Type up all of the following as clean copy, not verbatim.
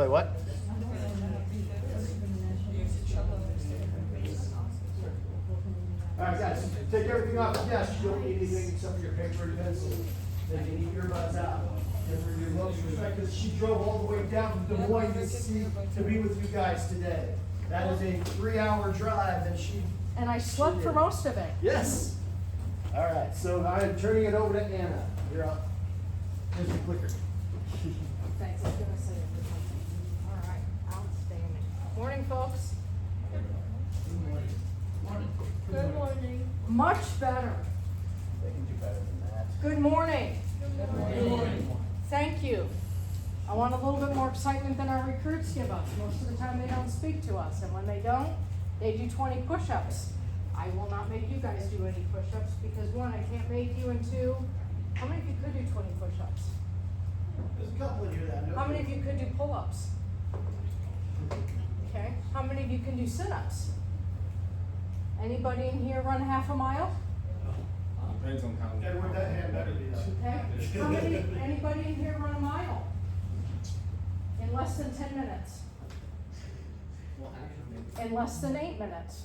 Play what? Alright guys, take everything off the desk. You don't need anything except for your paper and pencil. Take any earbuds out. Give her your most respect because she drove all the way down from Des Moines to be with you guys today. That is a 3-hour drive that she. And I slept for most of it. Yes. Alright, so I am turning it over to Anna. You're up. Here's the clicker. Thanks, I was gonna say it. All right, outstanding. Morning, folks. Good morning. Much better. They can do better than that. Good morning. Good morning. Thank you. I want a little bit more excitement than our recruits give us. Most of the time they don't speak to us, and when they don't, they do 20 push-ups. I will not make you guys do any push-ups because one, I can't make you, and two, how many of you could do 20 push-ups? There's a couple of you that know. How many of you could do pull-ups? Okay. How many of you can do sit-ups? Anybody in here run half a mile? Depends on how. Edward, that hand better be up. Okay. How many, anybody in here run a mile? In less than 10 minutes? In less than 8 minutes?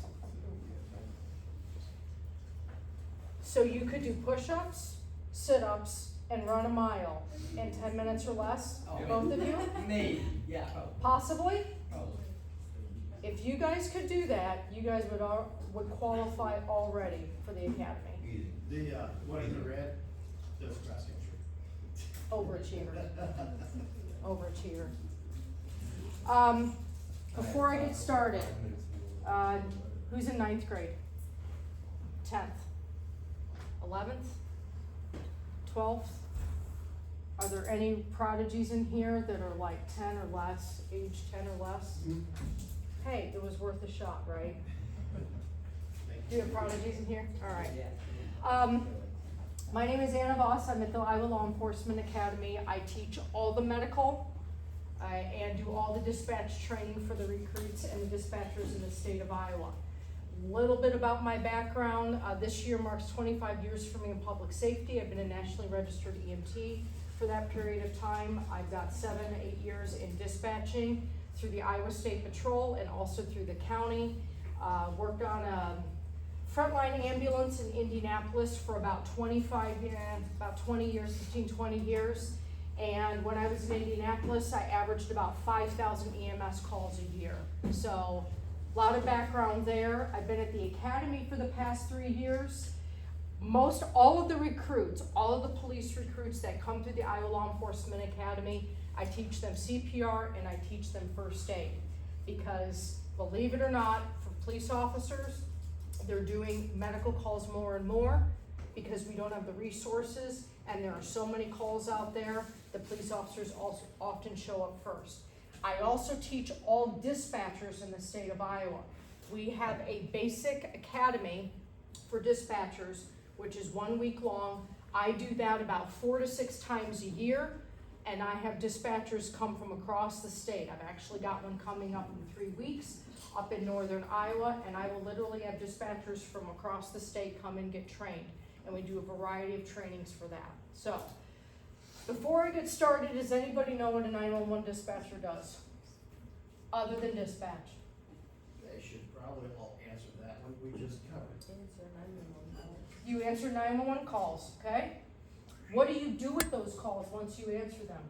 So you could do push-ups, sit-ups, and run a mile in 10 minutes or less? Both of you? Maybe, yeah. Possibly? Probably. If you guys could do that, you guys would qualify already for the academy. The, what in the red? That's cross country. Overachiever. Before I get started, who's in 9th grade? 10th? 11th? 12th? Are there any prodigies in here that are like 10 or less, age 10 or less? Hey, it was worth a shot, right? Do you have prodigies in here? All right. My name is Anna Voss. I'm at the Iowa Law Enforcement Academy. I teach all the medical and do all the dispatch training for the recruits and the dispatchers in the state of Iowa. Little bit about my background. This year marks 25 years for me in public safety. I've been a nationally registered EMT for that period of time. I've got 7, 8 years in dispatching through the Iowa State Patrol and also through the county. Worked on a frontline ambulance in Indianapolis for about 20 years, 15, 20 years. And when I was in Indianapolis, I averaged about 5,000 EMS calls a year. So a lot of background there. I've been at the academy for the past 3 years. All of the recruits, all of the police recruits that come through the Iowa Law Enforcement Academy, I teach them CPR and I teach them first aid. Because believe it or not, for police officers, they're doing medical calls more and more because we don't have the resources and there are so many calls out there. The police officers also often show up first. I also teach all dispatchers in the state of Iowa. We have a basic academy for dispatchers, which is 1 week long. I do that about 4 to 6 times a year, and I have dispatchers come from across the state. I've actually got one coming up in 3 weeks up in northern Iowa, and I will literally have dispatchers from across the state come and get trained, and we do a variety of trainings for that. So, before I get started, does anybody know what a 911 dispatcher does? Other than dispatch? They should probably all answer that one we just covered. You answer 911 calls, okay? What do you do with those calls once you answer them?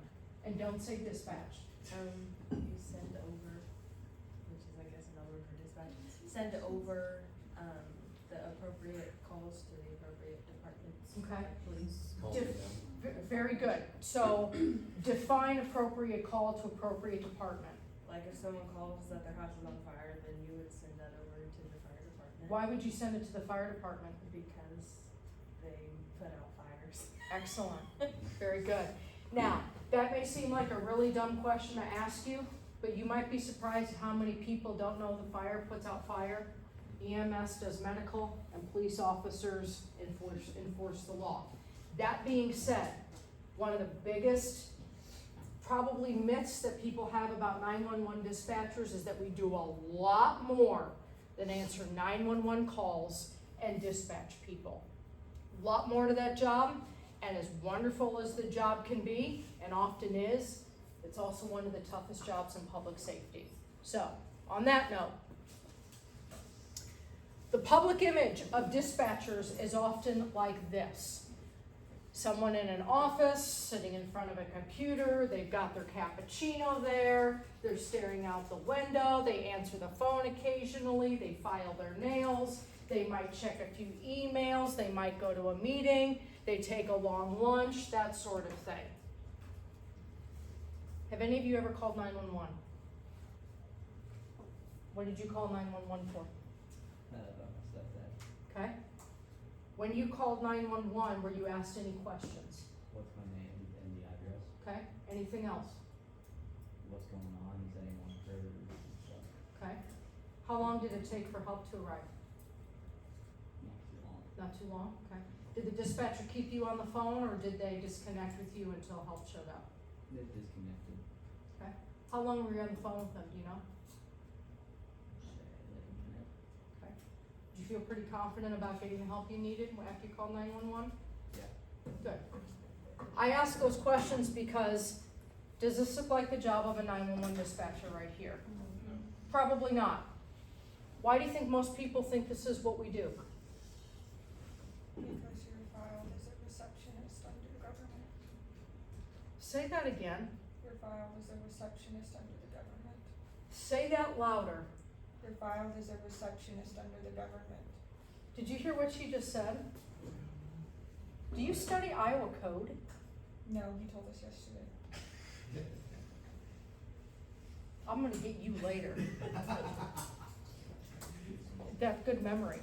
And don't say dispatch. You send over, which is I guess another word for dispatch, send over the appropriate calls to the appropriate departments. Okay. Police. Very good. So define appropriate call to appropriate department. Like if someone calls that their house is on fire, then you would send that over to the fire department. Why would you send it to the fire department? Because they put out fires. Excellent. Very good. Now, that may seem like a really dumb question to ask you, but you might be surprised at how many people don't know the fire puts out fire. EMS does medical, and police officers enforce the law. That being said, one of the biggest probably myths that people have about 911 dispatchers is that we do a lot more than answer 911 calls and dispatch people. A lot more to that job, and as wonderful as the job can be, and often is, It's also one of the toughest jobs in public safety. So, on that note, the public image of dispatchers is often like this. Someone in an office, sitting in front of a computer, they've got their cappuccino there, they're staring out the window, they answer the phone occasionally, they file their nails, they might check a few emails, they might go to a meeting, they take a long lunch, that sort of thing. Have any of you ever called 911? What did you call 911 for? Okay? When you called 911, were you asked any questions? What's my name and the address? Okay? Anything else? What's going on? Is anyone hurt and stuff? Okay? How long did it take for help to arrive? Not too long. Not too long? Okay. Did the dispatcher keep you on the phone or did they disconnect with you until help showed up? They disconnected. Okay. How long were you on the phone with them, do you know? Say, like a minute. Okay. Did you feel pretty confident about getting the help you needed after you called 911? Yeah. Good. I ask those questions because does this look like the job of a 911 dispatcher right here? No. Probably not. Why do you think most people think this is what we do? Because you're filed as a receptionist under the government. Say that again. You're filed as a receptionist under the government. Say that louder. You're filed as a receptionist under the government. Did you hear what she just said? Do you study Iowa code? No, he told us yesterday. I'm gonna get you later. That good memory.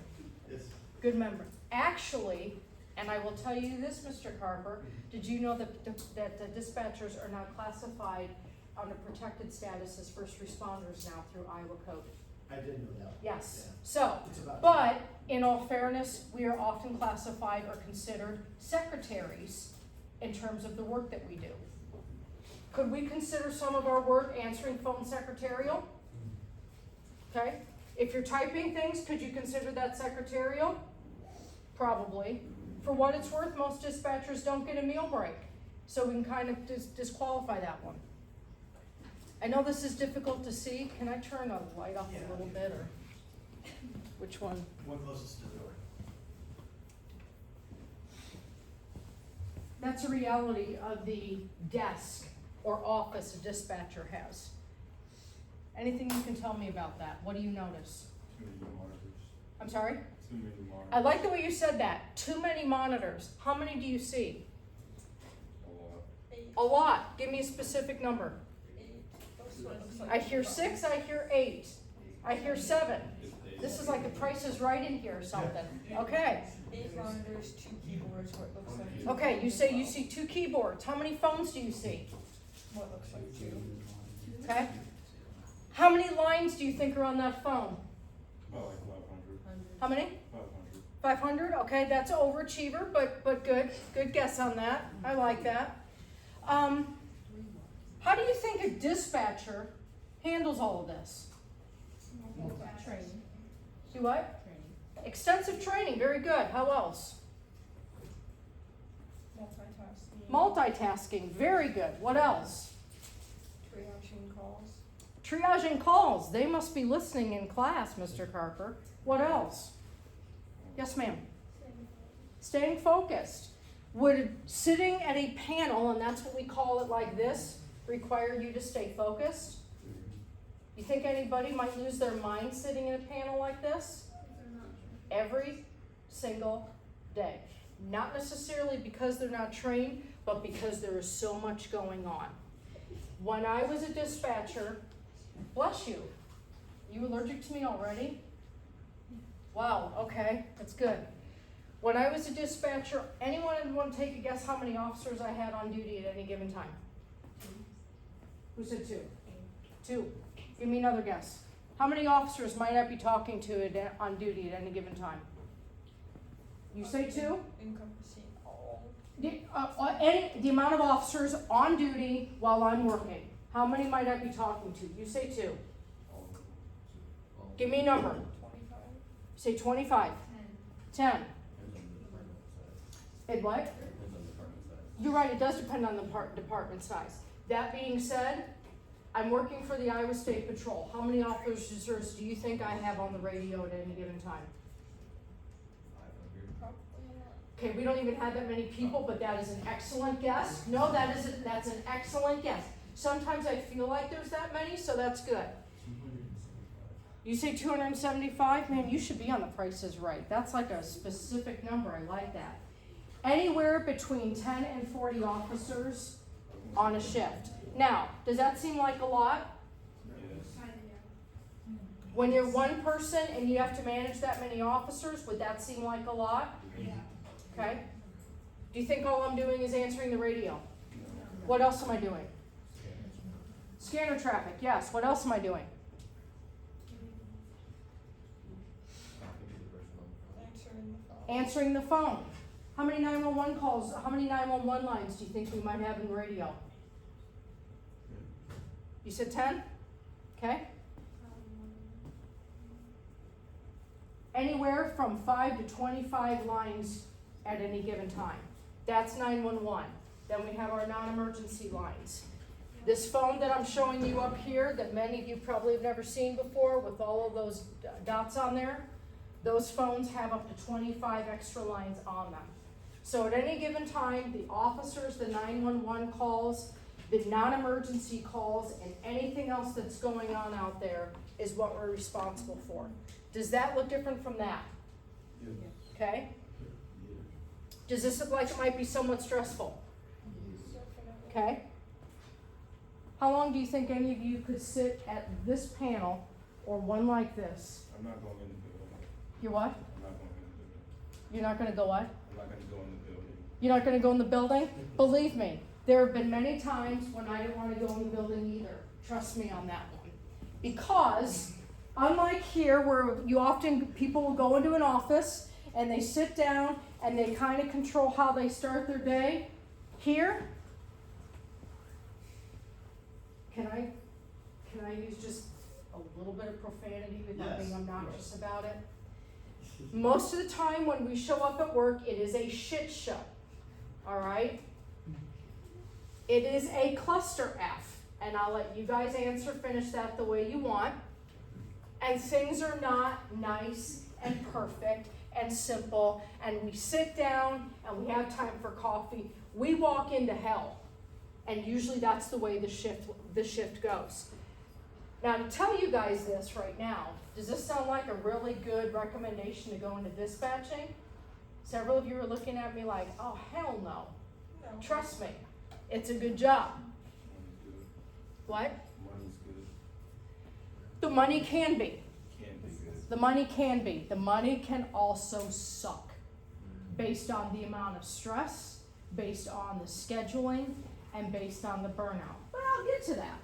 Yes. Good memory. Actually, and I will tell you this, Mr. Carper, did you know that the dispatchers are now classified under protected status as first responders now through Iowa code? I did know that. Yes. Yeah. So, It's about. but in all fairness, we are often classified or considered secretaries in terms of the work that we do. Could we consider some of our work answering phone secretarial? Okay. If you're typing things, could you consider that secretarial? Probably. For what it's worth, most dispatchers don't get a meal break. So we can kind of disqualify that one. I know this is difficult to see. Can I turn the light up a little bit or which one? One closest to the door. That's a reality of the desk or office a dispatcher has. Anything you can tell me about that? What do you notice? Too many monitors. I'm sorry? Too many monitors. I like the way you said that. Too many monitors. How many do you see? A lot. 8. A lot. Give me a specific number. 8. That's what it looks like. I hear 6, I hear 8, I hear 7. This is like the Price is Right in here or something. Okay. 8 monitors, 2 keyboards, what looks like. Okay, you say you see 2 keyboards. How many phones do you see? What looks like 2. Okay. How many lines do you think are on that phone? About like 500. How many? 500. 500? Okay, that's an overachiever, but good. Good guess on that. I like that. How do you think a dispatcher handles all of this? Training. Do what? Extensive training. Very good. How else? Multitasking. Multitasking. Very good. What else? Triaging calls. Triaging calls. They must be listening in class, Mr. Carper. What else? Yes, ma'am. Staying focused. Would sitting at a panel, and that's what we call it like this, require you to stay focused? You think anybody might lose their mind sitting in a panel like this? Every single day. Not necessarily because they're not trained, but because there is so much going on. When I was a dispatcher, bless you. You allergic to me already? Wow, okay, that's good. When I was a dispatcher, anyone want to take a guess how many officers I had on duty at any given time? Who said 2? 2. Give me another guess. How many officers might I be talking to on duty at any given time? You say 2? Encompassing all. The amount of officers on duty while I'm working. How many might I be talking to? You say 2. Give me a number. 25. Say 25. 10. It what? You're right, it does depend on the department size. That being said, I'm working for the Iowa State Patrol. How many officers do you think I have on the radio at any given time? Probably not. Okay, we don't even have that many people, but that is an excellent guess. No, that's an excellent guess. Sometimes I feel like there's that many, so that's good. You say 275? Man, you should be on the Price is Right. That's like a specific number. I like that. Anywhere between 10 and 40 officers on a shift. Now, does that seem like a lot? When you're one person and you have to manage that many officers, would that seem like a lot? Okay. Do you think all I'm doing is answering the radio? What else am I doing? Scanner traffic, yes. What else am I doing? Answering the phone. Answering the phone. How many 911 calls, how many 911 lines do you think we might have in radio? You said 10? Okay. Anywhere from 5 to 25 lines at any given time. That's 911. Then we have our non-emergency lines. This phone that I'm showing you up here, that many of you probably have never seen before, with all of those dots on there, those phones have up to 25 extra lines on them. So at any given time, the officers, the 911 calls, the non-emergency calls, and anything else that's going on out there is what we're responsible for. Does that look different from that? Okay? Does this look like it might be somewhat stressful? Definitely. Okay? How long do you think any of you could sit at this panel or one like this? I'm not going in the building. You're what? I'm not going in the building. You're not gonna go what? I'm not gonna go in the building. You're not gonna go in the building? Believe me, there have been many times when I didn't wanna go in the building either. Trust me on that one. Because, unlike here where you often, people will go into an office and they sit down and they kind of control how they start their day, here, can I use just a little bit of profanity without being obnoxious about it? Most of the time when we show up at work, it is a shit show, all right? It is a cluster F, and I'll let you guys finish that the way you want. And things are not nice and perfect and simple, and we sit down and we have time for coffee. We walk into hell, and usually that's the way the shift goes. Now, to tell you guys this right now, does this sound like a really good recommendation to go into dispatching? Several of you are looking at me like, oh, hell no. No. Trust me, it's a good job. Money's good. What? Money's good. The money can be. Can be good. The money can be. The money can also suck based on the amount of stress, based on the scheduling, and based on the burnout. But I'll get to that.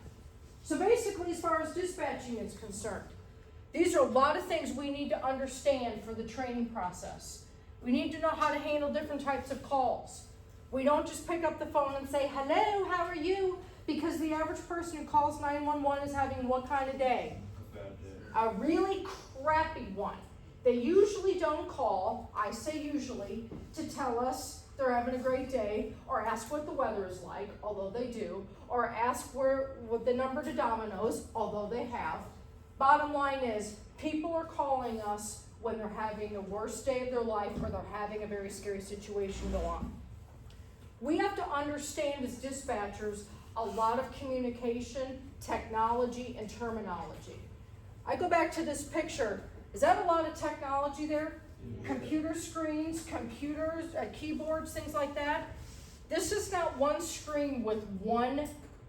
So basically, as far as dispatching is concerned, these are a lot of things we need to understand for the training process. We need to know how to handle different types of calls. We don't just pick up the phone and say, hello, how are you? Because the average person who calls 911 is having what kind of day? A bad day. A really crappy one. They usually don't call, I say usually, to tell us they're having a great day, or ask what the weather is like, although they do, or ask what the number to Domino's, although they have. Bottom line is, people are calling us when they're having the worst day of their life or they're having a very scary situation go on. We have to understand as dispatchers a lot of communication, technology, and terminology. I go back to this picture. Is that a lot of technology there? Computer screens, computers, keyboards, things like that. This is not one screen with one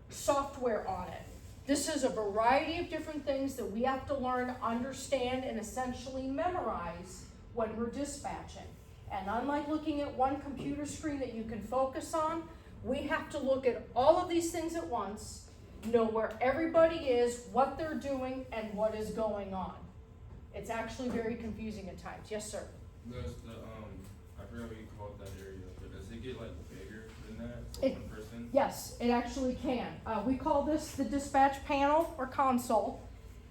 software on it. This is a variety of different things that we have to learn, understand, and essentially memorize when we're dispatching. And unlike looking at one computer screen that you can focus on, we have to look at all of these things at once, know where everybody is, what they're doing, and what is going on. It's actually very confusing at times. Yes, sir? Does the, I forgot what you called that area, but does it get like bigger than that for It- one person? Yes, it actually can. We call this the dispatch panel or console.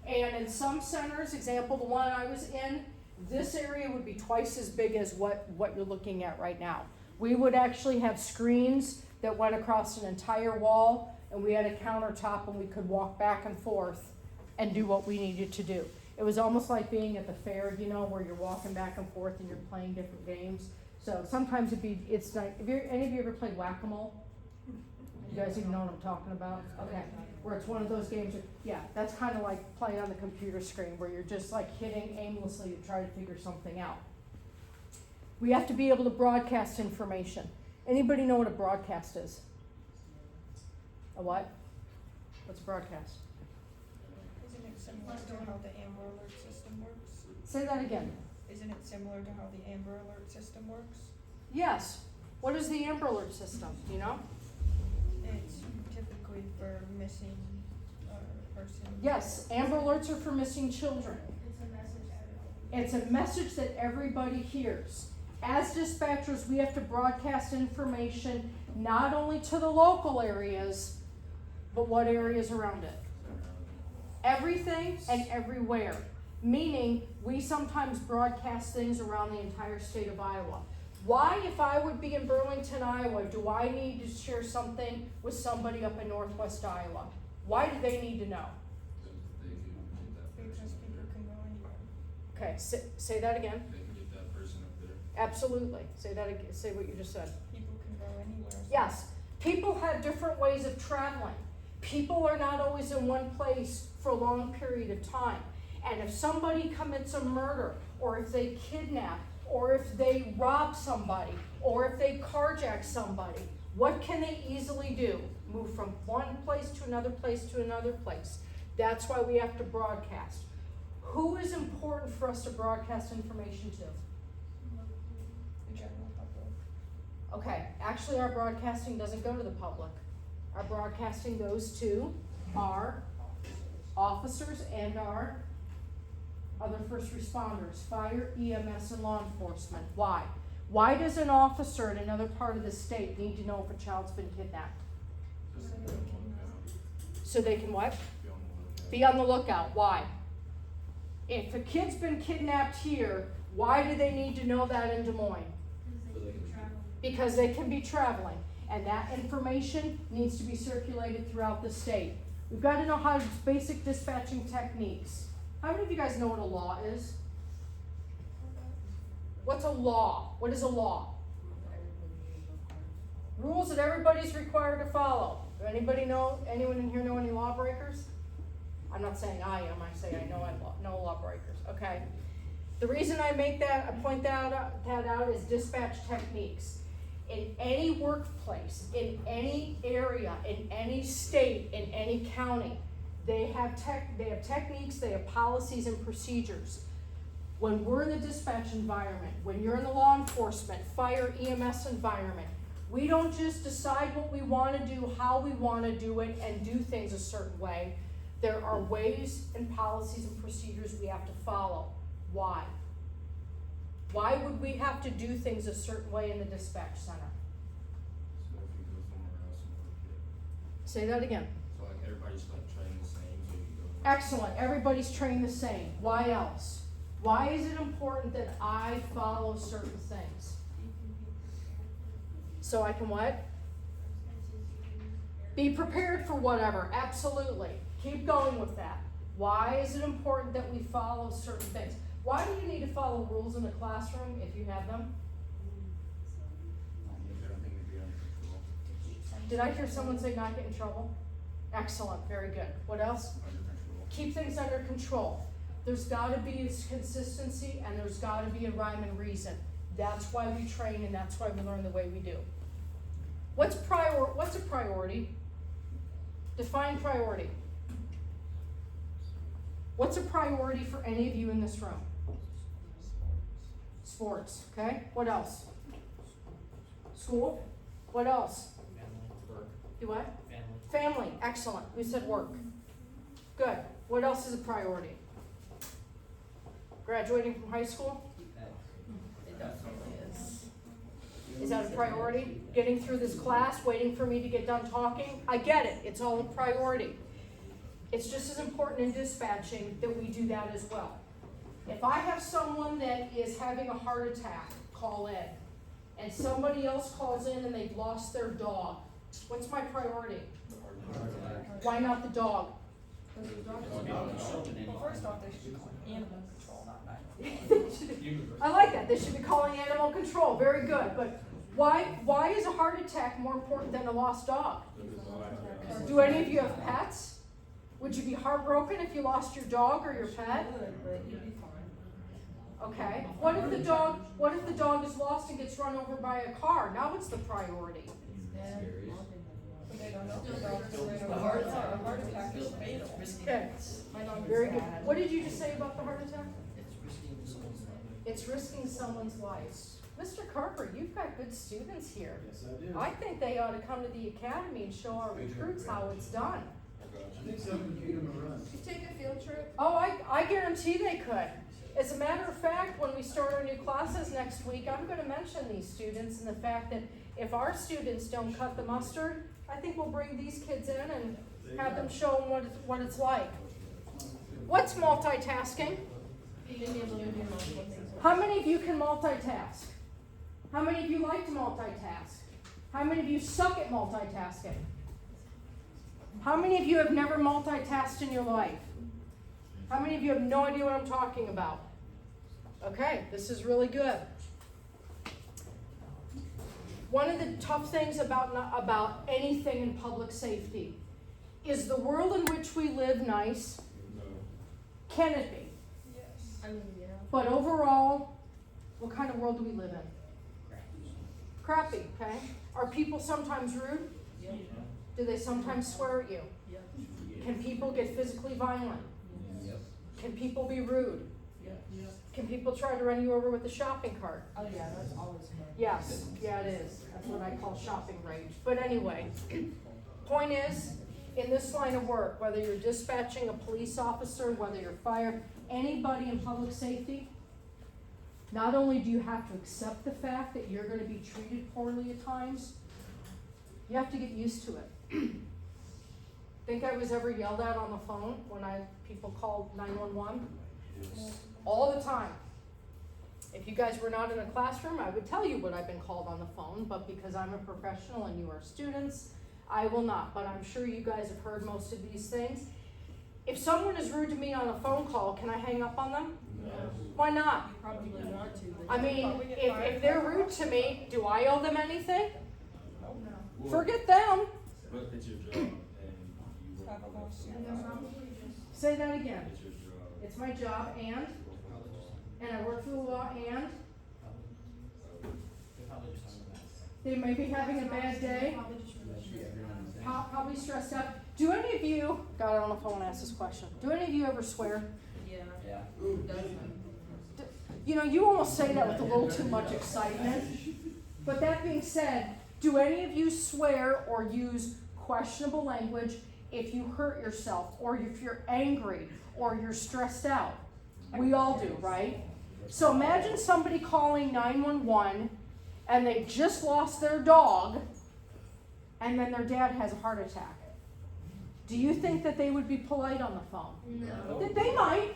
And in some centers, example, the one I was in, this area would be twice as big as what you're looking at right now. We would actually have screens that went across an entire wall. and we had a countertop and we could walk back and forth and do what we needed to do. It was almost like being at the fair, you know, where you're walking back and forth and you're playing different games. So sometimes it's like, any of you ever played whack-a-mole? You guys even know what I'm talking about? Okay, where it's one of those games, yeah, that's kind of like playing on the computer screen where you're just like hitting aimlessly to try to figure something out. We have to be able to broadcast information. Anybody know what a broadcast is? A what? What's a broadcast? Isn't it similar to how the Amber Alert system works? Say that again. Isn't it similar to how the Amber Alert system works? Yes. What is the Amber Alert system? Do you know? It's typically for missing person. Yes, Amber Alerts are for missing children. It's a message that everybody hears. As dispatchers, we have to broadcast information not only to the local areas, but what areas around it. Everything and everywhere. Meaning, we sometimes broadcast things around the entire state of Iowa. Why, if I would be in Burlington, Iowa, do I need to share something with somebody up in Northwest Iowa? Why do they need to know? Because people can go anywhere. Okay, say that again. They can get that person up there. Absolutely. Say that again. Say what you just said. People can go anywhere. Yes, people have different ways of traveling. People are not always in one place for a long period of time. And if somebody commits a murder, or if they kidnap, or if they rob somebody, or if they carjack somebody, what can they easily do? Move from one place to another place to another place. That's why we have to broadcast. Who is important for us to broadcast information to? The general public. Okay, actually our broadcasting doesn't go to the public. Our broadcasting goes to our officers and our other first responders, fire, EMS, and law enforcement. Why? Why does an officer in another part of the state need to know if a child's been kidnapped? So they can what? Be on the lookout. Why? If a kid's been kidnapped here, why do they need to know that in Des Moines? Because they can be traveling. And that information needs to be circulated throughout the state. We've got to know how basic dispatching techniques. How many of you guys know what a law is? What's a law? What is a law? Rules that everybody's required to follow. Do anyone in here know any lawbreakers? I'm not saying I am, I say I know lawbreakers, okay? The reason I point that out is dispatch techniques. In any workplace, in any area, in any state, in any county, they have techniques, they have policies and procedures. When we're in the dispatch environment, when you're in the law enforcement, fire, EMS environment, we don't just decide what we want to do, how we want to do it, and do things a certain way. There are ways and policies and procedures we have to follow. Why? Why would we have to do things a certain way in the dispatch center? So if you go somewhere else and work it. Say that again. So like everybody's like trained the same, so you go. Excellent. Everybody's trained the same. Why else? Why is it important that I follow certain things? So I can what? Be prepared for whatever. Absolutely. Keep going with that. Why is it important that we follow certain things? Why do you need to follow rules in the classroom if you have them? Everything to be under control. Did I hear someone say not get in trouble? Excellent. Very good. What else? Under control. Keep things under control. There's got to be consistency and there's got to be a rhyme and reason. That's why we train and that's why we learn the way we do. What's a priority? Define priority. What's a priority for any of you in this room? Sports, okay? What else? School? What else? Family, work, Do what? family. Family, excellent. Who said work? Good. What else is a priority? Graduating from high school? It definitely is. Is that a priority? Getting through this class, waiting for me to get done talking? I get it. It's all a priority. It's just as important in dispatching that we do that as well. If I have someone that is having a heart attack, call in, and somebody else calls in and they've lost their dog, what's my priority? Why not the dog? Because the dog is well, first off, they should be calling animal control, not I like that, they should be calling animal control, very good, but why is a heart attack more important than a lost dog? Do any of you have pets? Would you be heartbroken if you lost your dog or your pet? Would, but you'd be fine. Okay, what if the dog is lost and gets run over by a car? Now what's the priority? But they don't know the dog's going to a heart attack is fatal. Okay, My dog was very good. bad. What did you just say about the heart attack? It's risking someone's life. It's risking someone's life. Mr. Carper, you've got good students here. Yes, I do. I think they ought to come to the academy and show our recruits how it's done. I think so, we can give them a run. You take a field trip? Oh, I guarantee they could. As a matter of fact, when we start our new classes next week, I'm gonna mention these students and the fact that if our students don't cut the mustard, I think we'll bring these kids in and have them show them what it's like. What's multitasking? Being able to do multiple things. How many of you can multitask? How many of you like to multitask? How many of you suck at multitasking? How many of you have never multitasked in your life? How many of you have no idea what I'm talking about? Okay, this is really good. One of the tough things about anything in public safety is the world in which we live nice? No. Can it be? Yes. I mean, yeah. But overall, what kind of world do we live in? Crappy, okay? Are people sometimes rude? Yep. Do they sometimes swear at you? Yep. Can people get physically violent? Yep. Can people be rude? Yep. Can people try to run you over with a shopping cart? Oh yeah, that's always fun. Yes, yeah it is. That's what I call shopping rage. But anyway, point is, in this line of work, whether you're dispatching a police officer, whether you're fire, anybody in public safety, not only do you have to accept the fact that you're gonna be treated poorly at times, you have to get used to it. Think I was ever yelled at on the phone when people called 911? All the time. If you guys were not in a classroom, I would tell you what I've been called on the phone, but because I'm a professional and you are students, I will not. But I'm sure you guys have heard most of these things. If someone is rude to me on a phone call, can I hang up on them? No. Why not? You probably want to, but. I mean, if they're rude to me, do I owe them anything? Oh, no. Well, Forget them. But it's your job, and you work Have a on boss, it. and they're probably just. Say that again. It's your job. It's my job and I work for the law and they may be having a bad day. Probably stressed out. Do any of you, God, I don't know if I want to ask this question. Do any of you ever swear? Yeah. Yeah. Who doesn't? You know, you almost say that with a little too much excitement. But that being said, do any of you swear or use questionable language if you hurt yourself or if you're angry or you're stressed out? We all do, right? So imagine somebody calling 911 and they just lost their dog and then their dad has a heart attack. Do you think that they would be polite on the phone? No. That they might.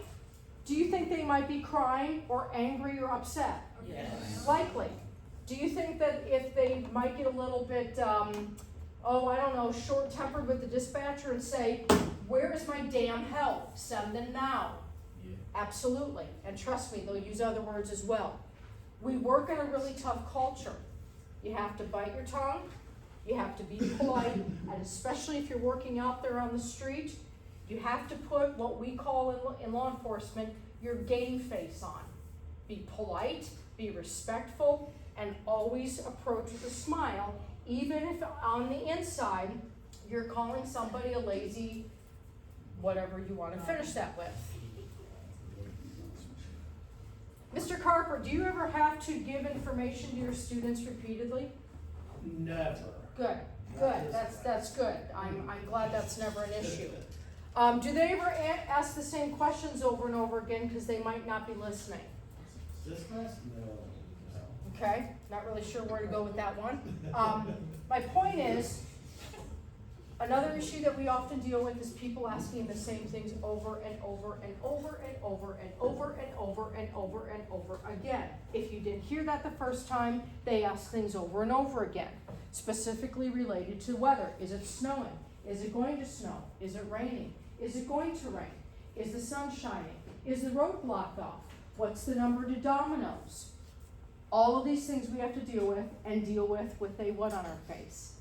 Do you think they might be crying or angry or upset? Yes. Likely. Do you think that if they might get a little bit, short-tempered with the dispatcher and say, "Where is my damn help? Send them now." Yeah. Absolutely. And trust me, they'll use other words as well. We work in a really tough culture. You have to bite your tongue. You have to be polite. And especially if you're working out there on the street, you have to put what we call in law enforcement your game face on. Be polite, be respectful, and always approach with a smile, even if on the inside you're calling somebody a lazy, whatever you want to finish that with. Mr. Carper, do you ever have to give information to your students repeatedly? Never. Good, good, that's good. I'm glad that's never an issue. Do they ever ask the same questions over and over again because they might not be listening? This class? No. Okay, not really sure where to go with that one. My point is, another issue that we often deal with is people asking the same things over and over and over and over and over and over and over and over again. If you didn't hear that the first time, they ask things over and over again, specifically related to weather. Is it snowing? Is it going to snow? Is it raining? Is it going to rain? Is the sun shining? Is the road blocked off? What's the number to Domino's? All of these things we have to deal with with a what on our face?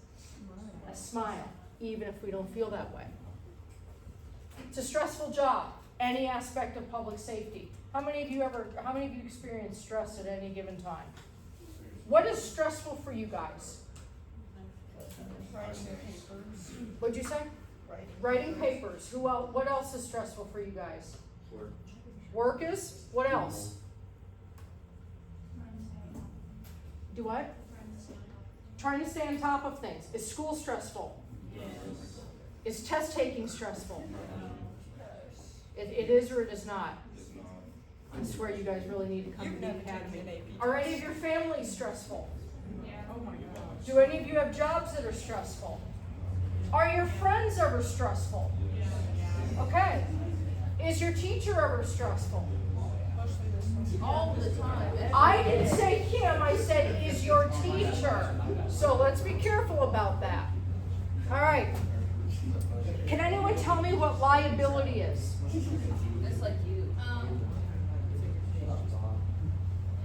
A smile, even if we don't feel that way. It's a stressful job, any aspect of public safety. How many of you experience stress at any given time? What is stressful for you guys? Writing papers. What'd you say? Writing papers. Who else? What else is stressful for you guys? Work is? What else? Do what? Trying to stay on top of things. Is school stressful? Yes. Is test taking stressful? It is or it is not? I swear you guys really need to come You've to the never academy. taken an AP Are any of your families stressful? Oh my gosh. Do any of you have jobs that are stressful? Are your friends ever stressful? Okay. Is your teacher ever stressful? Mostly this one. All the time. I didn't say Kim, I said is your teacher. So let's be careful about that. All right. Can anyone tell me what liability is? It's like you.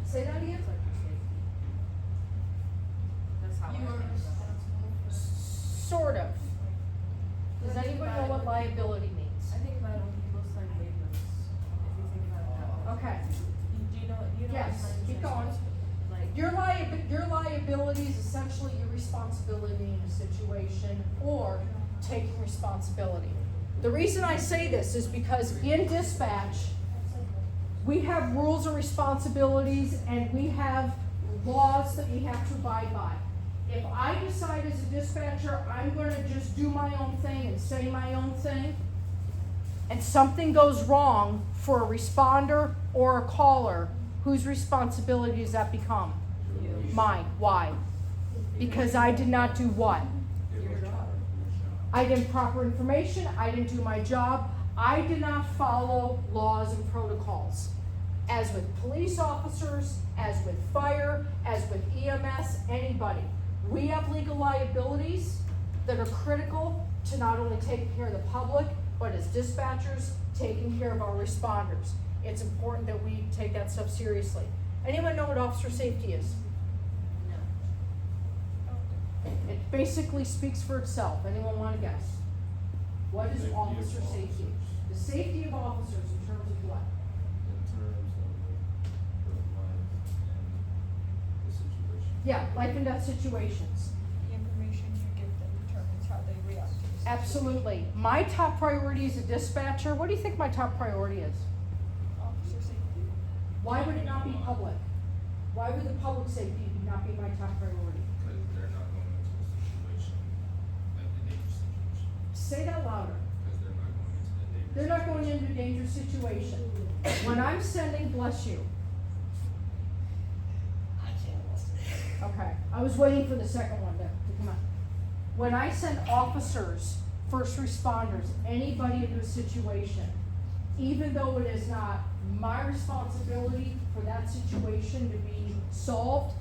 Say that again. That's how You are Sort of. Does anybody know what liability means? I think about it when people sign waivers. If you think about it that way. Okay. Do you know? Yes, what keep going. Like Your liability is essentially your responsibility in a situation or taking responsibility. The reason I say this is because in dispatch, we have rules and responsibilities and we have laws that we have to abide by. If I decide as a dispatcher, I'm going to just do my own thing and say my own thing, and something goes wrong for a responder or a caller, whose responsibility does that become? Mine. Why? Because I did not do what? I didn't proper information, I didn't do my job, I did not follow laws and protocols. As with police officers, as with fire, as with EMS, anybody. We have legal liabilities that are critical to not only taking care of the public, but as dispatchers, taking care of our responders. It's important that we take that stuff seriously. Anyone know what officer safety is? It basically speaks for itself. Anyone want to guess? What is officer safety? The safety of officers in terms of what? In terms of the situation. Yeah, life and death situations. The information you give them determines how they react to the situation. Absolutely. My top priority as a dispatcher, what do you think my top priority is? Officer safety. Why would it not be public? Why would the public safety not be my top priority? Because they're not going into a situation, like the dangerous situation. Say that louder. Because they're not going into the dangerous. They're not going into a dangerous situation. When I'm sending, bless you. Okay, I was waiting for the second one to come out. When I send officers, first responders, anybody into a situation, even though it is not my responsibility for that situation to be solved,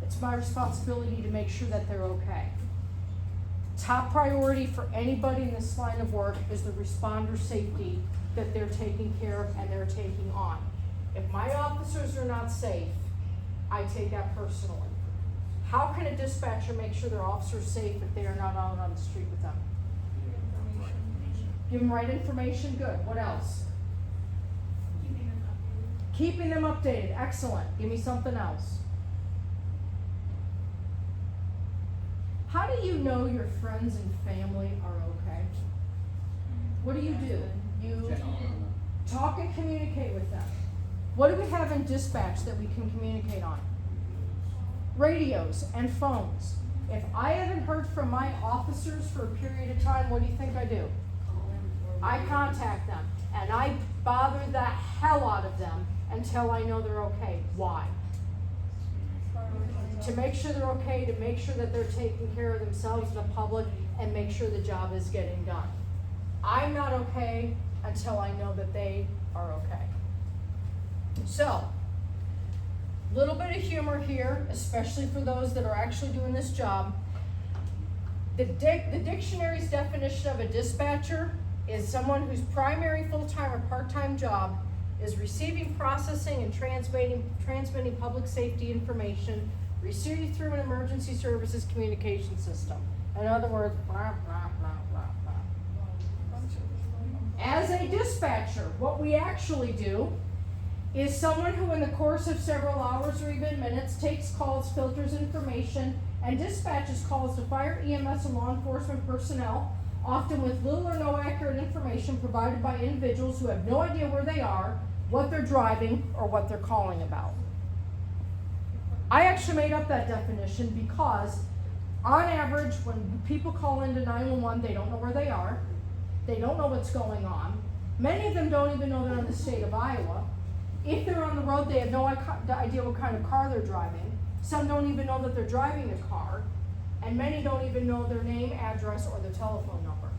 it's my responsibility to make sure that they're okay. Top priority for anybody in this line of work is the responder safety that they're taking care of and they're taking on. If my officers are not safe, I take that personally. How can a dispatcher make sure their officer's safe if they are not out on the street with them? Give them right information, good. What else? Keeping them updated, excellent. Give me something else. How do you know your friends and family are okay? What do? You talk and communicate with them. What do we have in dispatch that we can communicate on? Radios and phones. If I haven't heard from my officers for a period of time, what do you think I do? I contact them and I bother the hell out of them until I know they're okay. Why? To make sure they're okay, to make sure that they're taking care of themselves and the public, and make sure the job is getting done. I'm not okay until I know that they are okay. So, little bit of humor here, especially for those that are actually doing this job. The dictionary's definition of a dispatcher is someone whose primary full-time or part-time job is receiving, processing, and transmitting public safety information received through an emergency services communication system. In other words, blah, blah, blah, blah, blah. As a dispatcher, what we actually do is someone who in the course of several hours or even minutes takes calls, filters information, and dispatches calls to fire, EMS, and law enforcement personnel, often with little or no accurate information provided by individuals who have no idea where they are, what they're driving, or what they're calling about. I actually made up that definition because on average, when people call into 911, they don't know where they are. They don't know what's going on. Many of them don't even know they're in the state of Iowa. If they're on the road, they have no idea what kind of car they're driving. Some don't even know that they're driving a car. And many don't even know their name, address, or their telephone number.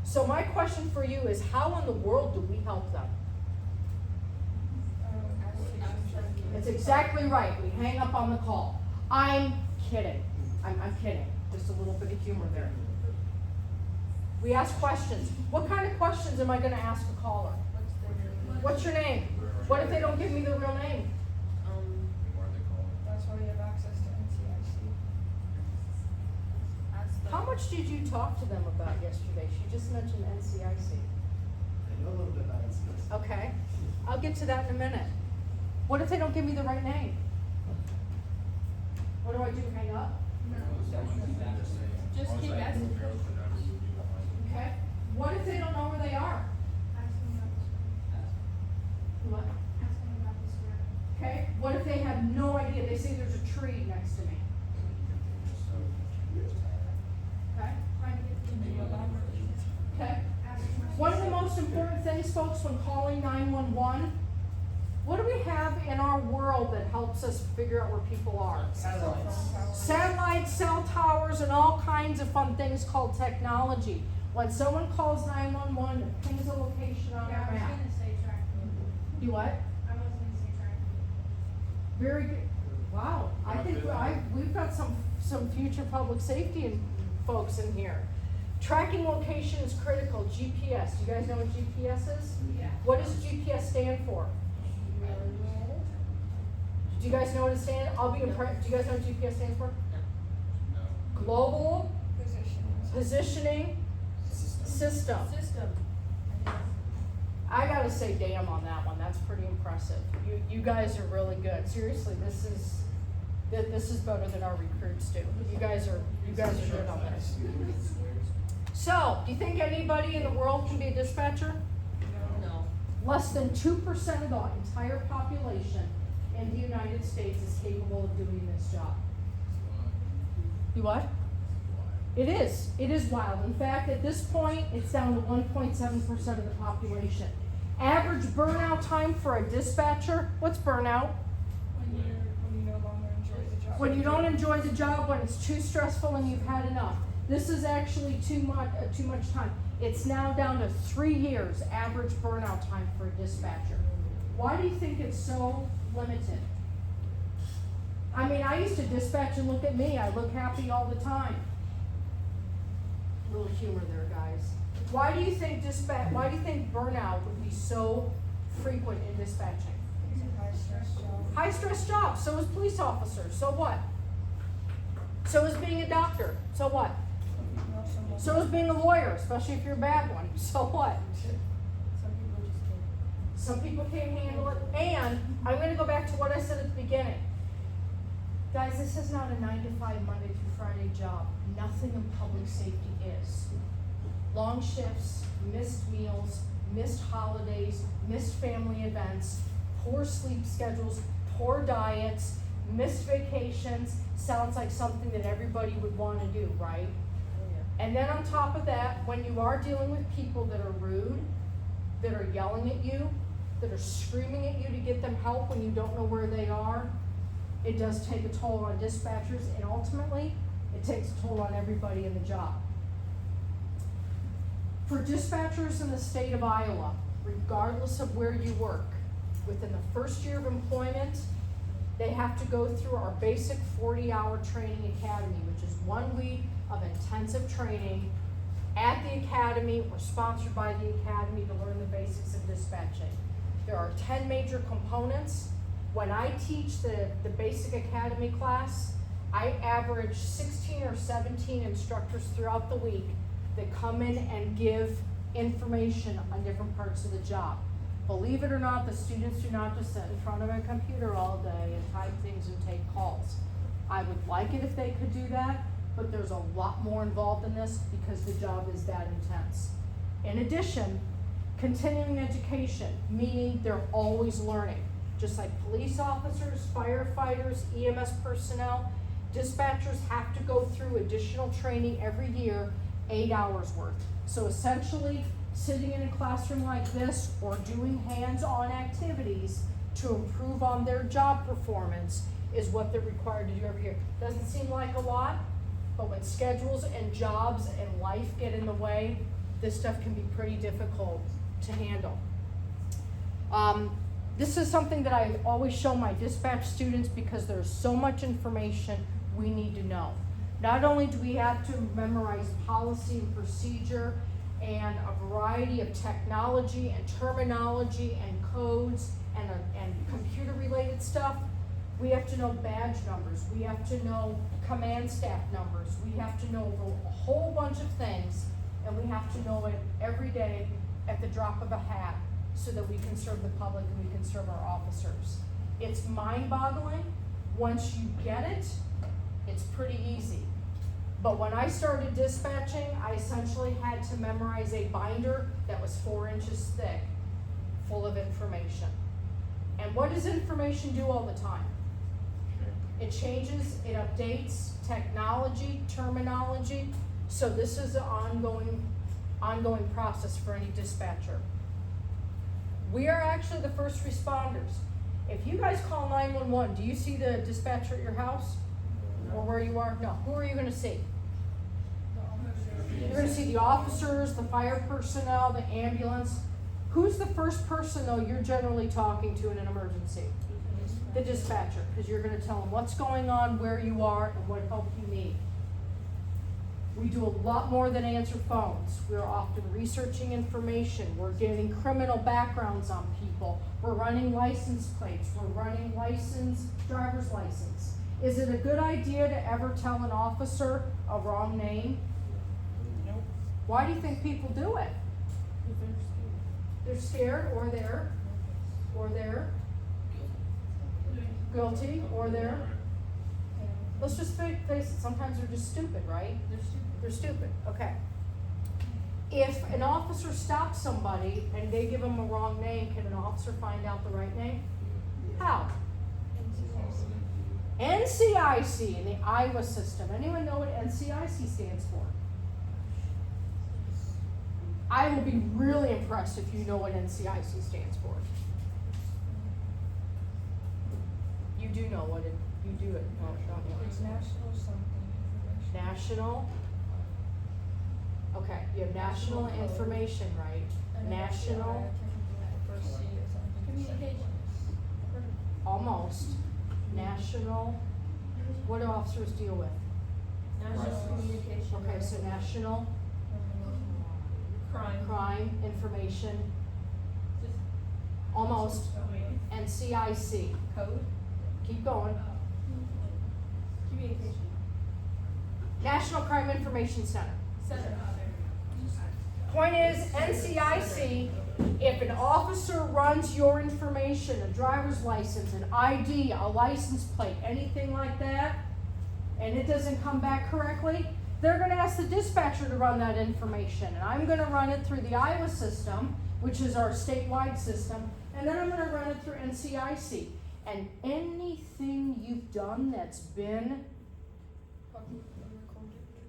So my question for you is, how in the world do we help them? That's exactly right. We hang up on the call. I'm kidding. I'm kidding. Just a little bit of humor there. We ask questions. What kind of questions am I going to ask a caller? What's your name? What if they don't give me their real name? Why are they calling? That's why we have access to NCIC. How much did you talk to them about yesterday? She just mentioned NCIC. I know a little bit about it. Okay. I'll get to that in a minute. What if they don't give me the right name? What do I do? Hang up? Just keep asking. Okay. What if they don't know where they are? What? Okay. What if they have no idea? They say there's a tree next to me. Okay. Okay. One of the most important things, folks, when calling 911, what do we have in our world that helps us figure out where people are? Satellites, cell towers, and all kinds of fun things called technology. When someone calls 911, it pings a location on our map. You what? Very good. Wow. I think we've got some future public safety folks in here. Tracking location is critical. GPS. Do you guys know what GPS is? Yeah. What does GPS stand for? Do you guys know what it stands? I'll be impressed. Do you guys know what GPS stands for? No. Global Positioning. System. I gotta say damn on that one. That's pretty impressive. You guys are really good. Seriously, this is better than our recruits do. You guys are good on this. So, do you think anybody in the world can be a dispatcher? No. Less than 2% of the entire population in the United States is capable of doing this job. You what? It is. It is wild. In fact, at this point, it's down to 1.7% of the population. Average burnout time for a dispatcher, what's burnout? When you no longer enjoy the job. When you don't enjoy the job, when it's too stressful and you've had enough. This is actually too much time. It's now down to 3 years average burnout time for a dispatcher. Why do you think it's so limited? I mean, I used to dispatch and look at me. I look happy all the time. Little humor there, guys. Why do you think burnout would be so frequent in dispatching? It's a high stress job. High stress job. So is police officers. So what? So is being a doctor. So what? So is being a lawyer, especially if you're a bad one. So what? Some people can't handle it. And I'm going to go back to what I said at the beginning. Guys, this is not a 9 to 5 Monday through Friday job. Nothing in public safety is. Long shifts, missed meals, missed holidays, missed family events, poor sleep schedules, poor diets, missed vacations. Sounds like something that everybody would want to do, right? And then on top of that, when you are dealing with people that are rude, that are yelling at you, that are screaming at you to get them help when you don't know where they are, it does take a toll on dispatchers, and ultimately, it takes a toll on everybody in the job. For dispatchers in the state of Iowa, regardless of where you work, within the first year of employment, they have to go through our basic 40-hour training academy, which is 1 week of intensive training at the academy or sponsored by the academy to learn the basics of dispatching. There are 10 major components. When I teach the basic academy class, I average 16 or 17 instructors throughout the week that come in and give information on different parts of the job. Believe it or not, the students do not just sit in front of a computer all day and type things and take calls. I would like it if they could do that, but there's a lot more involved in this because the job is that intense. In addition, continuing education, meaning they're always learning. Just like police officers, firefighters, EMS personnel, dispatchers have to go through additional training every year, 8 hours worth. So essentially, sitting in a classroom like this or doing hands-on activities to improve on their job performance is what they're required to do every year. Doesn't seem like a lot, but when schedules and jobs and life get in the way, this stuff can be pretty difficult to handle. This is something that I always show my dispatch students because there's so much information we need to know. Not only do we have to memorize policy and procedure and a variety of technology and terminology and codes and computer-related stuff, we have to know badge numbers, we have to know command staff numbers, we have to know a whole bunch of things, and we have to know it every day at the drop of a hat so that we can serve the public and we can serve our officers. It's mind-boggling. Once you get it, it's pretty easy. But when I started dispatching, I essentially had to memorize a binder that was 4 inches thick, full of information. And what does information do all the time? It changes, it updates technology, terminology. So this is an ongoing process for any dispatcher. We are actually the first responders. If you guys call 911, do you see the dispatcher at your house? Or where you are? No. Who are you gonna see? You're gonna see the officers, the fire personnel, the ambulance. Who's the first person though you're generally talking to in an emergency? The dispatcher, because you're gonna tell them what's going on, where you are, and what help you need. We do a lot more than answer phones. We're often researching information. We're getting criminal backgrounds on people. We're running license plates. We're running driver's license. Is it a good idea to ever tell an officer a wrong name? Nope. Why do you think people do it? They're scared, or they're guilty, or they're, let's just face it, sometimes they're just stupid, right? They're stupid, okay. If an officer stops somebody and they give them a wrong name, can an officer find out the right name? How? NCIC in the Iowa system. Anyone know what NCIC stands for? I will be really impressed if you know what NCIC stands for. You do know what it, you do it, no, don't you? It's national something. National, okay, you have national information, right? National, First C or something. Communications. almost, national, what do officers deal with? National communication. Okay, so national crime information, almost, NCIC, Code. keep going. Communication. National Crime Information Center. Center. Point is, NCIC, if an officer runs your information, a driver's license, an ID, a license plate, anything like that, and it doesn't come back correctly, they're gonna ask the dispatcher to run that information. And I'm gonna run it through the Iowa system, which is our statewide system, and then I'm gonna run it through NCIC. And anything you've done that's been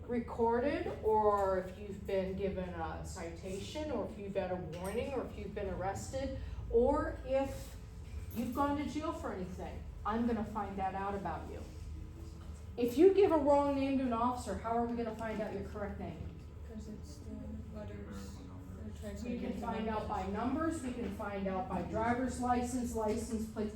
recorded, or if you've been given a citation, or if you've had a warning, or if you've been arrested, or if you've gone to jail for anything, I'm gonna find that out about you. If you give a wrong name to an officer, how are we gonna find out your correct name? Because it's the letters. We can find out by numbers, we can find out by driver's license, license plates.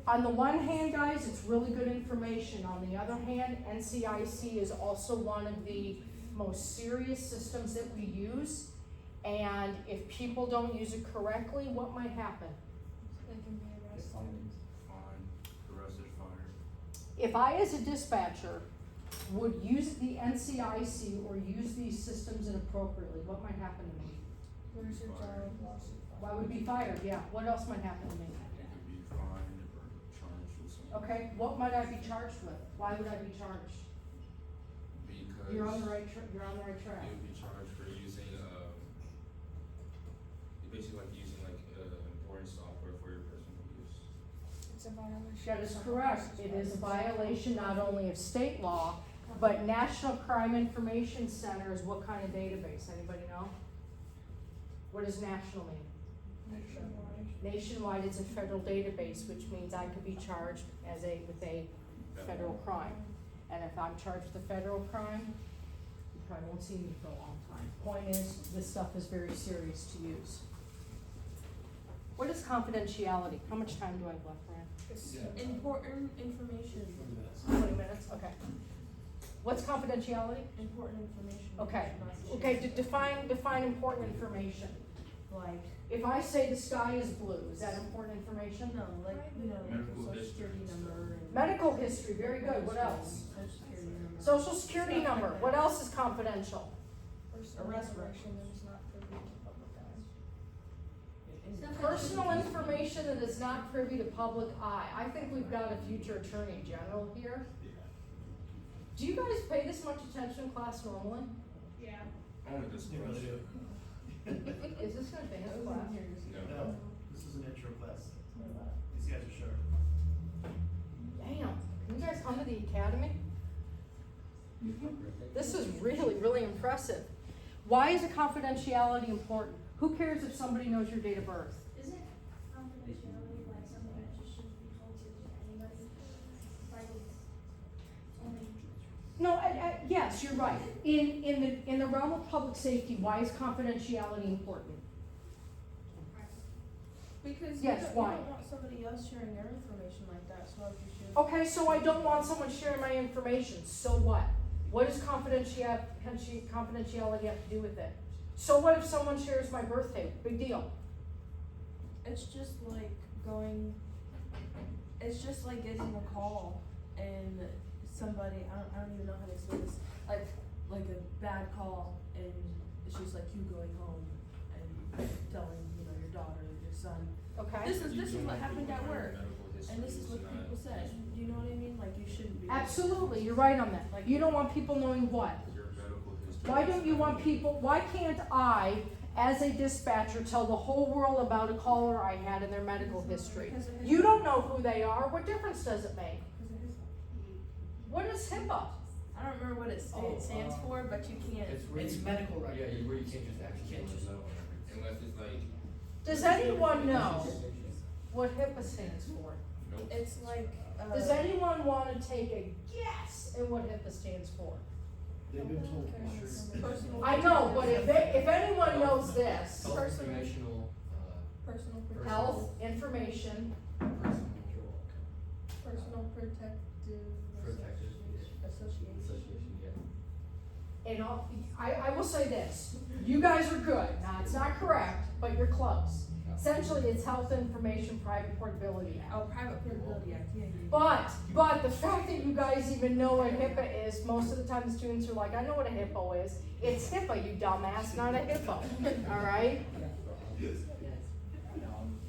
on the one hand, guys, it's really good information. On the other hand, NCIC is also one of the most serious systems that we use. And if people don't use it correctly, what might happen? They can be arrested. Fine, arrested, fired. If I, as a dispatcher, would use the NCIC or use these systems inappropriately, what might happen to me? Lose your job, lawsuit. Well, I would be fired, yeah. What else might happen to me? You could be fined or charged with something. Okay, what might I be charged with? Why would I be charged? Because You're on the right track. you would be charged for using, basically like using important software for your personal use. It's a violation. That is correct. It is a violation not only of state law, but National Crime Information Center is what kind of database? Anybody know? What does national mean? Nationwide. Nationwide is a federal database, which means I could be charged with a federal crime. And if I'm charged with a federal crime, you probably won't see me for a long time. Point is, this stuff is very serious to use. What is confidentiality? How much time do I have left, Fran? It's Important information. 20 minutes, okay. What's confidentiality? Important information. Okay, Not okay, define important information. Like, If I say the sky is blue, is that important information? no, like, you know, like Medical your social history security and number stuff. and. Medical history, very good, what else? Social security number. Social security number, what else is confidential? personal Arrest information that is not privy to public eye. Personal information that is not privy to public eye. I think we've got a future attorney general here. Do you guys pay this much attention in class normally? Yeah. Only this They really question. do. Is this gonna take us class? No. No, this is an intro class. These guys are sharp. Damn, can you guys come to the academy? This is really, really impressive. Why is the confidentiality important? Who cares if somebody knows your date of birth? Isn't confidentiality like something that just shouldn't be told to anybody? Like it's only. No, yes, you're right. In the realm of public safety, why is confidentiality important? Because Yes, you don't why? want somebody else sharing their information like that, so you should. Okay, so I don't want someone sharing my information, so what? What does confidentiality have to do with it? So what if someone shares my birthday? Big deal. It's just like it's just like getting a call and somebody, I don't even know how to explain this, like a bad call and it's just like you going home and telling, you know, your daughter, your son, Okay? this is You what don't happened want at people work. knowing medical history, And this is what it's not- people said, do you know what I mean? Like you shouldn't be. Absolutely, you're right on that. You don't want people knowing what? Your medical history. Why don't you want people, why can't I, as a dispatcher, tell the whole world about a caller I had and their medical history? You don't know who they are, what difference does it make? What is HIPAA? I don't remember what it stands for, but you can't. It's medical record. Yeah, where you can't just actually can't just- Unless it's like, Does anyone know what HIPAA stands for? nope. It's like, Does anyone wanna take a guess at what HIPAA stands for? They've been told for sure. personal. I know, but if anyone knows this, Health Personal- informational, Personal protection. health information, personal Personal protective. Protective, Association. association, yeah. and I will say this, you guys are good, now it's not correct, but you're close. Essentially, it's Health Information Private Portability Act. Oh, private portability act, yeah. But the fact that you guys even know what HIPAA is, most of the time the students are like, I know what a HIPPO is. It's HIPAA, you dumbass, not a HIPPO, alright?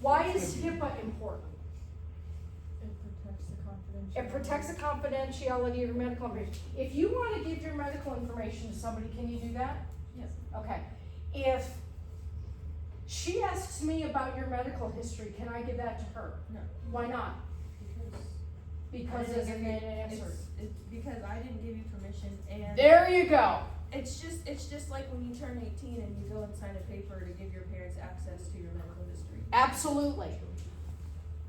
Why is HIPAA important? It protects the confidentiality. It protects the confidentiality of your medical information. If you wanna give your medical information to somebody, can you do that? Yes. Okay. If she asks me about your medical history, can I give that to her? No. Why not? Because I as didn't an give you- answer. It's because I didn't give you permission and. There you go. It's just like when you turn 18 and you go and sign a paper to give your parents access to your medical history. Absolutely.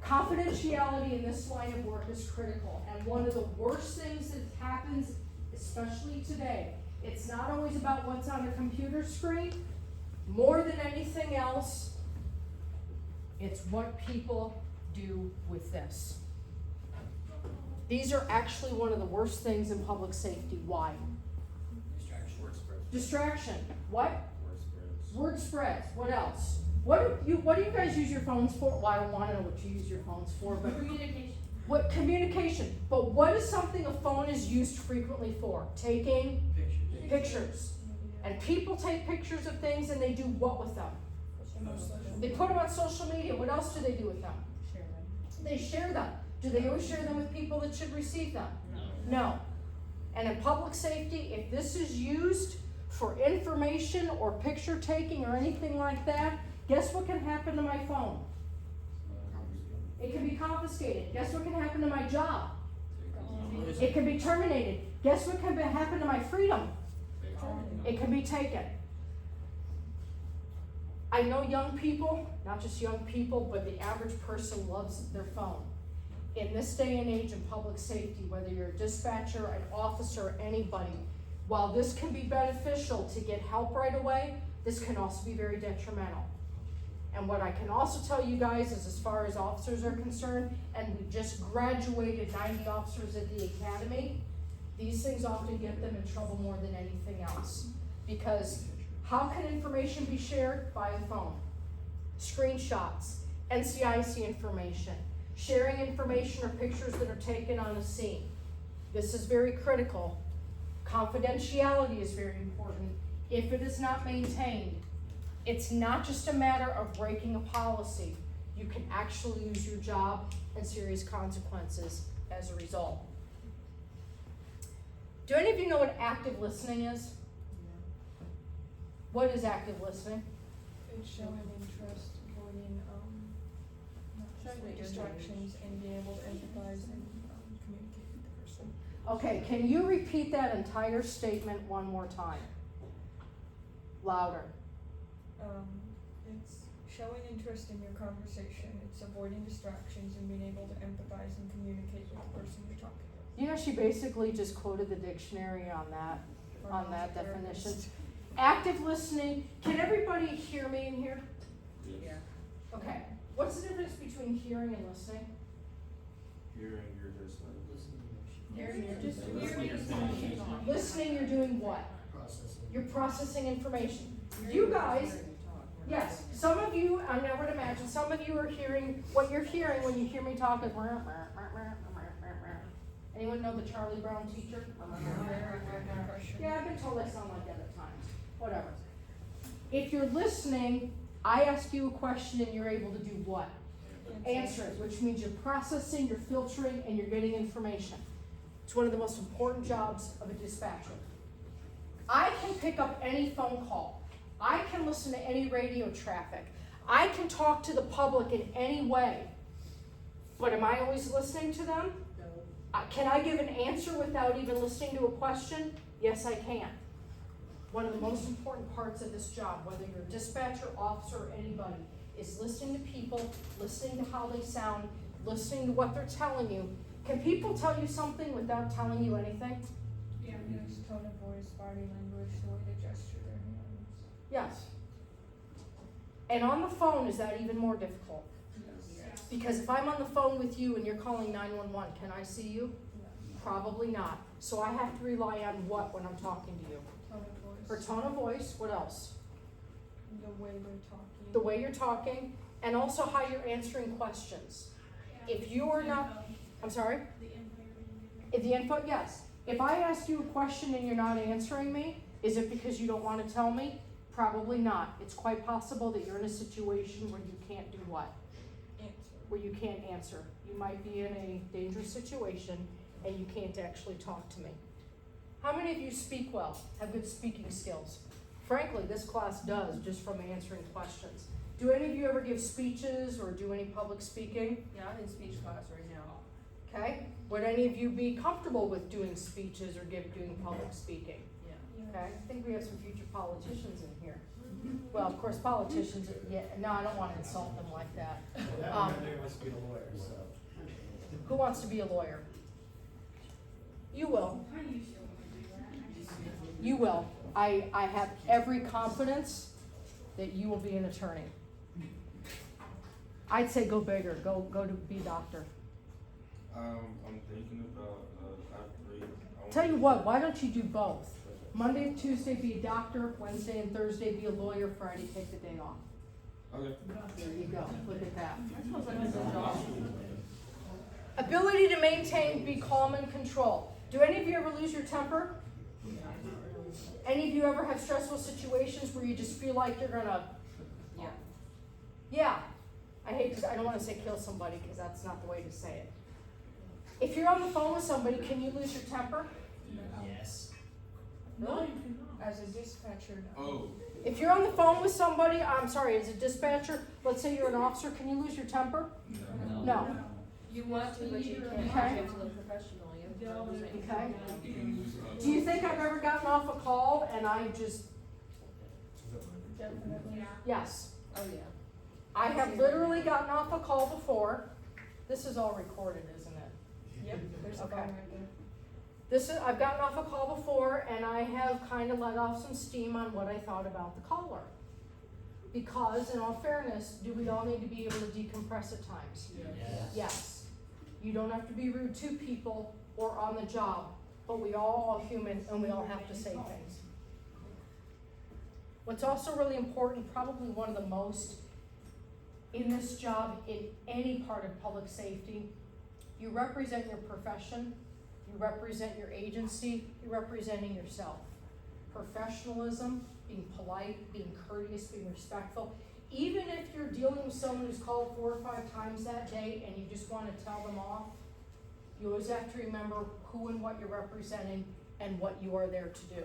Confidentiality in this line of work is critical, and one of the worst things that happens, especially today, it's not always about what's on a computer screen. More than anything else, it's what people do with this. These are actually one of the worst things in public safety. Why? Word spread. Distraction. What? Word spreads. Word spreads. What else? What do you guys use your phones for? Well, I don't want to know what you use your phones for, but Communication. what communication? But what is something a phone is used frequently for? Taking pictures. And people take pictures of things and they do what with them? They put them on social media. What else do they do with them? Share them. They share them. Do they always share them with people that should receive them? No. And in public safety, if this is used for information or picture taking or anything like that, guess what can happen to my phone? It can be confiscated. Guess what can happen to my job? It can be terminated. Guess what can happen to my freedom? It can be taken. I know young people, not just young people, but the average person loves their phone. In this day and age in public safety, whether you're a dispatcher, an officer, anybody, while this can be beneficial to get help right away, this can also be very detrimental. And what I can also tell you guys is, as far as officers are concerned, and we just graduated 90 officers at the academy, these things often get them in trouble more than anything else. Because how can information be shared? By a phone. Screenshots, NCIC information, sharing information or pictures that are taken on a scene. This is very critical. Confidentiality is very important. If it is not maintained, it's not just a matter of breaking a policy. You can actually lose your job and serious consequences as a result. Do any of you know what active listening is? What is active listening? It's showing interest, avoiding, distractions, and being able to empathize and communicate with the person. Okay, can you repeat that entire statement one more time? Louder. It's showing interest in your conversation, it's avoiding distractions and being able to empathize and communicate with the person you're talking to. You know, she basically just quoted the dictionary on that definition. Therapist. Active listening, can everybody hear me in here? Yeah. Okay, what's the difference between hearing and listening? Hearing, you're just like Listening, you're doing what? You're processing information. You guys, yes, some of you, I would imagine, some of you are hearing, what you're hearing when you hear me talk is anyone know the Charlie Brown teacher? Yeah, I've been told I sound like that at times. Whatever. If you're listening, I ask you a question and you're able to do what? Answer it, which means you're processing, you're filtering, and you're getting information. It's one of the most important jobs of a dispatcher. I can pick up any phone call. I can listen to any radio traffic. I can talk to the public in any way. But am I always listening to them? Can I give an answer without even listening to a question? Yes, I can. One of the most important parts of this job, whether you're a dispatcher, officer, or anybody, is listening to people, listening to how they sound, listening to what they're telling you. Can people tell you something without telling you anything? Yeah, use tone of voice, body language, the way they gesture their hands. Yes. And on the phone, is that even more difficult? Yes. Because if I'm on the phone with you and you're calling 911, can I see you? Probably not. So I have to rely on what when I'm talking to you? Tone of voice. For tone of voice, what else? The way they're talking. The way you're talking, and also how you're answering questions. If you are not, I'm sorry? If the input, yes. If I ask you a question and you're not answering me, is it because you don't want to tell me? Probably not. It's quite possible that you're in a situation where you can't do what? Answer. Where you can't answer. You might be in a dangerous situation and you can't actually talk to me. How many of you speak well, have good speaking skills? Frankly, this class does, just from answering questions. Do any of you ever give speeches or do any public speaking? Yeah, I'm in speech class right now. Okay? Would any of you be comfortable with doing speeches or doing public speaking? Yeah. Okay? I think we have some future politicians in here. Well, of course, politicians, yeah, no, I don't want to insult them like that. Who wants to be a lawyer? You will. You will. I have every confidence that you will be an attorney. I'd say go bigger. Go to be a doctor. I'm thinking about, after, Tell you what, why don't you do both? Monday, Tuesday be a doctor, Wednesday and Thursday be a lawyer, Friday take the day off. Okay. There you go, look at that. That sounds like a good job. Ability to maintain, be calm and control. Do any of you ever lose your temper? Any of you ever have stressful situations where you just feel like you're gonna? Yeah. Yeah. I don't wanna say kill somebody, cause that's not the way to say it. If you're on the phone with somebody, can you lose your temper? Yes. Really? As a dispatcher, no. Oh, If you're on the phone with somebody, I'm sorry, as a dispatcher, let's say you're an officer, can you lose your temper? No. You want to, but you can't. You Okay. have to look professional. You have to represent. Okay. you can lose, Do you think I've ever gotten off a call and I just, Definitely. yes. Oh, yeah. I have literally gotten off a call before. This is all recorded, isn't it? Yep, there's a Okay. phone right there. I've gotten off a call before and I have kind of let off some steam on what I thought about the caller. Because in all fairness, do we all need to be able to decompress at times? Yes. Yes. You don't have to be rude to people or on the job, but we all are human and we all have to say things. What's also really important, probably one of the most in this job, in any part of public safety, you represent your profession, you represent your agency, you're representing yourself. Professionalism, being polite, being courteous, being respectful. Even if you're dealing with someone who's called 4 or 5 times that day and you just want to tell them off, you always have to remember who and what you're representing and what you are there to do.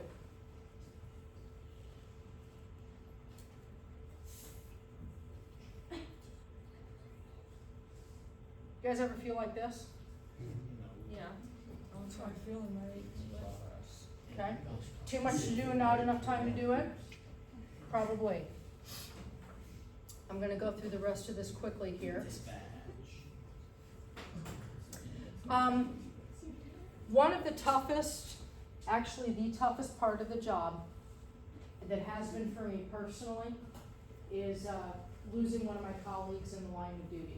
You guys ever feel like this? Yeah. That's how I feel in my 18 class. Okay? Too much to do and not enough time to do it? Probably. I'm gonna go through the rest of this quickly here. Dispatch. One of the toughest, actually the toughest part of the job that has been for me personally is losing one of my colleagues in the line of duty.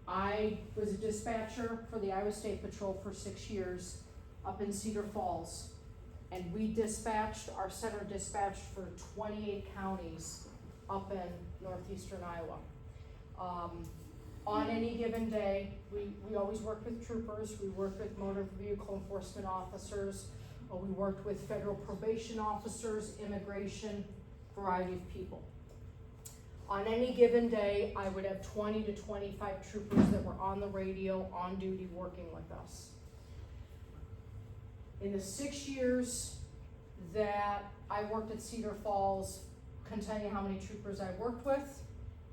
I was a dispatcher for the Iowa State Patrol for 6 years up in Cedar Falls. And we dispatched, our center dispatched for 28 counties up in northeastern Iowa. On any given day, we always worked with troopers, we worked with motor vehicle enforcement officers, we worked with federal probation officers, immigration, variety of people. On any given day, I would have 20 to 25 troopers that were on the radio, on duty, working with us. In the 6 years that I worked at Cedar Falls, couldn't tell you how many troopers I worked with,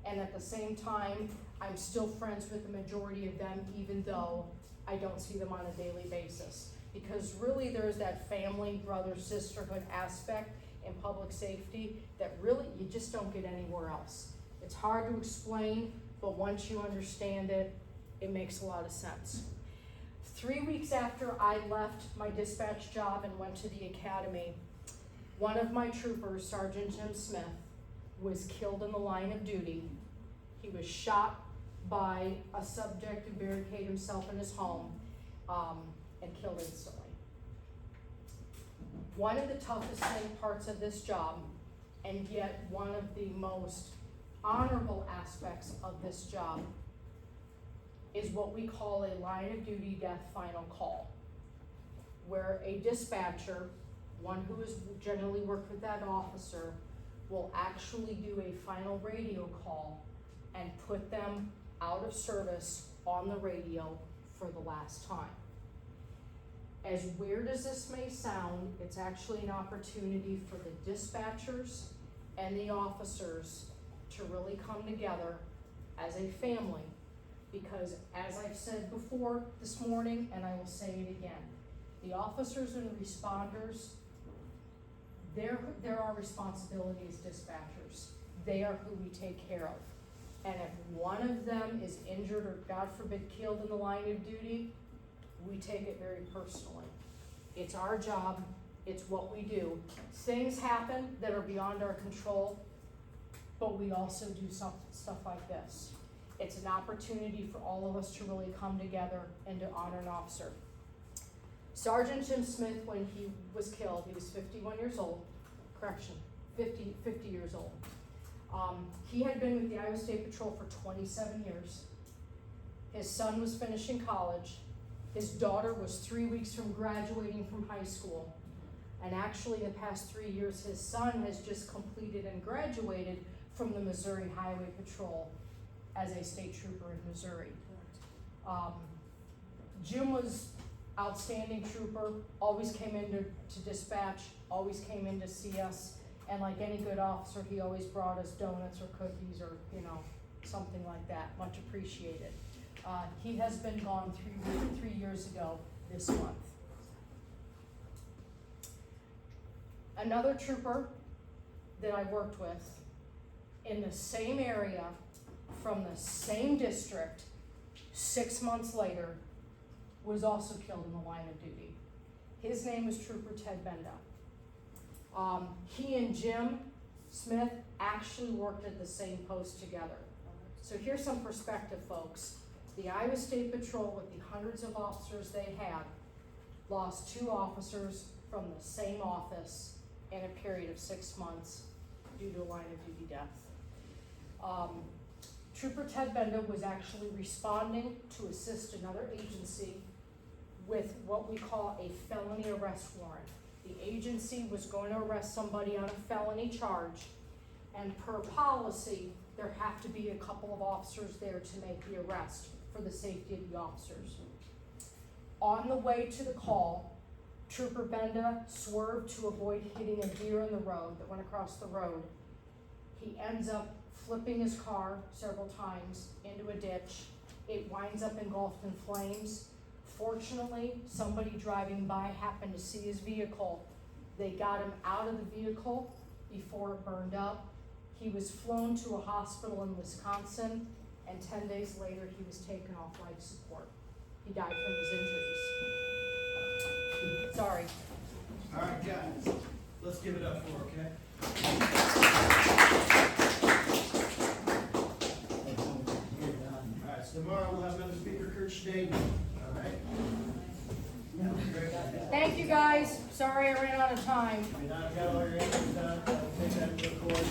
and at the same time, I'm still friends with the majority of them, even though I don't see them on a daily basis. Because really there's that family, brother, sisterhood aspect in public safety that really you just don't get anywhere else. It's hard to explain, but once you understand it, it makes a lot of sense. 3 weeks after I left my dispatch job and went to the academy, one of my troopers, Sergeant Jim Smith, was killed in the line of duty. He was shot by a subject who barricaded himself in his home and killed instantly. One of the toughest parts of this job, and yet one of the most honorable aspects of this job, is what we call a line of duty death final call, where a dispatcher, one who has generally worked with that officer, will actually do a final radio call and put them out of service on the radio for the last time. As weird as this may sound, it's actually an opportunity for the dispatchers and the officers to really come together as a family. Because as I've said before this morning, and I will say it again, the officers and responders, they're our responsibility as dispatchers. They are who we take care of. And if one of them is injured or God forbid killed in the line of duty, we take it very personally. It's our job, it's what we do. Things happen that are beyond our control, but we also do stuff like this. It's an opportunity for all of us to really come together and to honor an officer. Sergeant Jim Smith, when he was killed, he was 51 years old, 50 years old. He had been with the Iowa State Patrol for 27 years. His son was finishing college. His daughter was 3 weeks from graduating from high school. And actually, in the past 3 years, his son has just completed and graduated from the Missouri Highway Patrol as a state trooper in Missouri. Jim was outstanding trooper, always came in to dispatch, always came in to see us, and like any good officer, he always brought us donuts or cookies or, you know, something like that, much appreciated. He has been gone 3 years ago this month. Another trooper that I worked with in the same area, from the same district, 6 months later, was also killed in the line of duty. His name was Trooper Ted Benda. He and Jim Smith actually worked at the same post together. So here's some perspective, folks. The Iowa State Patrol, with the hundreds of officers they had, lost 2 officers from the same office in a period of 6 months due to a line of duty death. Trooper Ted Benda was actually responding to assist another agency with what we call a felony arrest warrant. The agency was going to arrest somebody on a felony charge, and per policy, there have to be a couple of officers there to make the arrest for the safety of the officers. On the way to the call, Trooper Benda swerved to avoid hitting a deer in the road that went across the road. He ends up flipping his car several times into a ditch. It winds up engulfed in flames. Fortunately, somebody driving by happened to see his vehicle. They got him out of the vehicle before it burned up. He was flown to a hospital in Wisconsin, and 10 days later, he was taken off life support. He died from his injuries. Sorry. All right, guys, let's give it up for her, okay? All right, so tomorrow we'll have another speaker, Kurt Schnaden, all right? Thank you, guys. Sorry I ran out of time. I mean, I've got all your answers done, I'll take that to the court.